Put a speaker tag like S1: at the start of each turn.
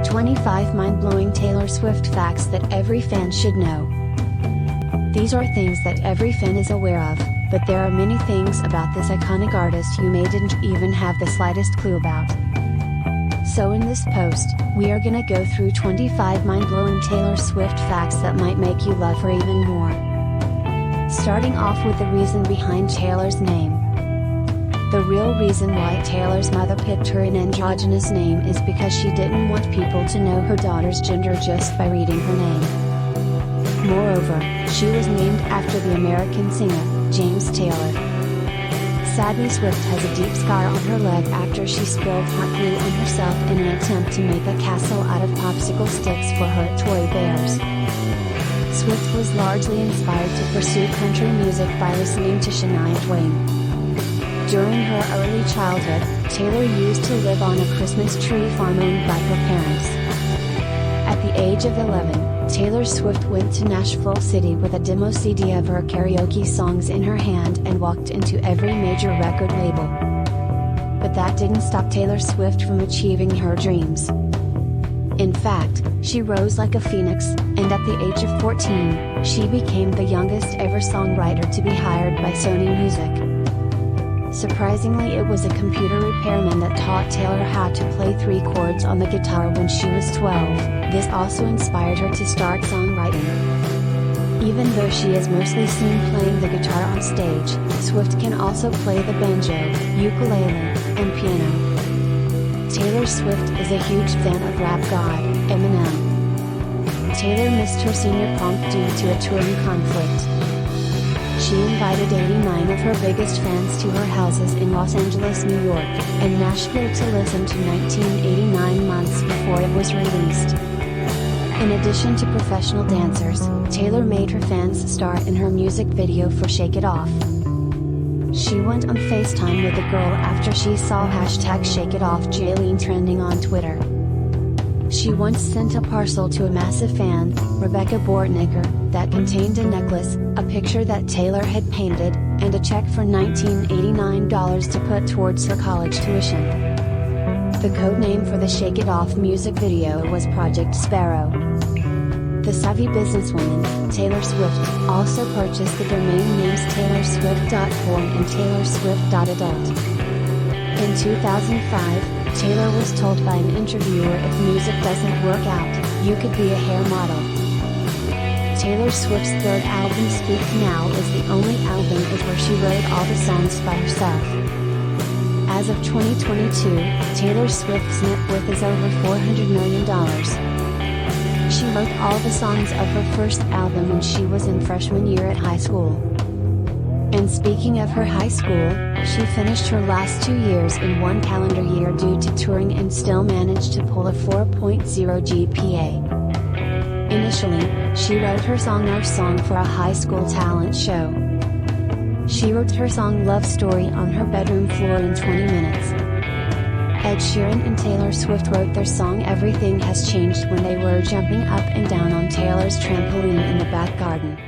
S1: 25 mind-blowing Taylor Swift facts that every fan should know. These are things that every fan is aware of, but there are many things about this iconic artist you may didn't even have the slightest clue about. So in this post, we are gonna go through 25 mind-blowing Taylor Swift facts that might make you love her even more. Starting off with the reason behind Taylor's name. The real reason why Taylor's mother picked her an androgynous name is because she didn't want people to know her daughter's gender just by reading her name. Moreover, she was named after the American singer, James Taylor. Sadly, Swift has a deep scar on her leg after she spilled hot glue on herself in an attempt to make a castle out of popsicle sticks for her toy bears. Swift was largely inspired to pursue country music by listening to Shania Twain. During her early childhood, Taylor used to live on a Christmas tree farm owned by her parents. At the age of 11, Taylor Swift went to Nashville City with a demo CD of her karaoke songs in her hand and walked into every major record label. But that didn't stop Taylor Swift from achieving her dreams. In fact, she rose like a phoenix, and at the age of 14, she became the youngest ever songwriter to be hired by Sony Music. Surprisingly, it was a computer repairman that taught Taylor how to play 3 chords on the guitar when she was 12. This also inspired her to start songwriting. Even though she is mostly seen playing the guitar on stage, Swift can also play the banjo, ukulele, and piano. Taylor Swift is a huge fan of rap god, Eminem. Taylor missed her senior prom due to a touring conflict. She invited 89 of her biggest fans to her houses in Los Angeles, New York, and Nashville to listen to 1989 months before it was released. In addition to professional dancers, Taylor made her fans star in her music video for Shake It Off. She went on FaceTime with a girl after she saw #ShakeItOffJailene trending on Twitter. She once sent a parcel to a massive fan, Rebecca Bortnicker, that contained a necklace, a picture that Taylor had painted, and a check for $1989 to put towards her college tuition. The code name for the Shake It Off music video was Project Sparrow. The savvy businesswoman, Taylor Swift, also purchased the domain names TaylorSwift.com and TaylorSwift.adult. In 2005, Taylor was told by an interviewer, if music doesn't work out, you could be a hair model. Taylor Swift's third album, Speak Now, is the only album where she wrote all the songs by herself. As of 2022, Taylor Swift's net worth is over $400 million. She wrote all the songs of her first album when she was in freshman year at high school. And speaking of her high school, she finished her last 2 years in 1 calendar year due to touring and still managed to pull a 4.0 GPA. Initially, she wrote her song Our Song for a high school talent show. She wrote her song Love Story on her bedroom floor in 20 minutes. Ed Sheeran and Taylor Swift wrote their song Everything Has Changed when they were jumping up and down on Taylor's trampoline in the back garden.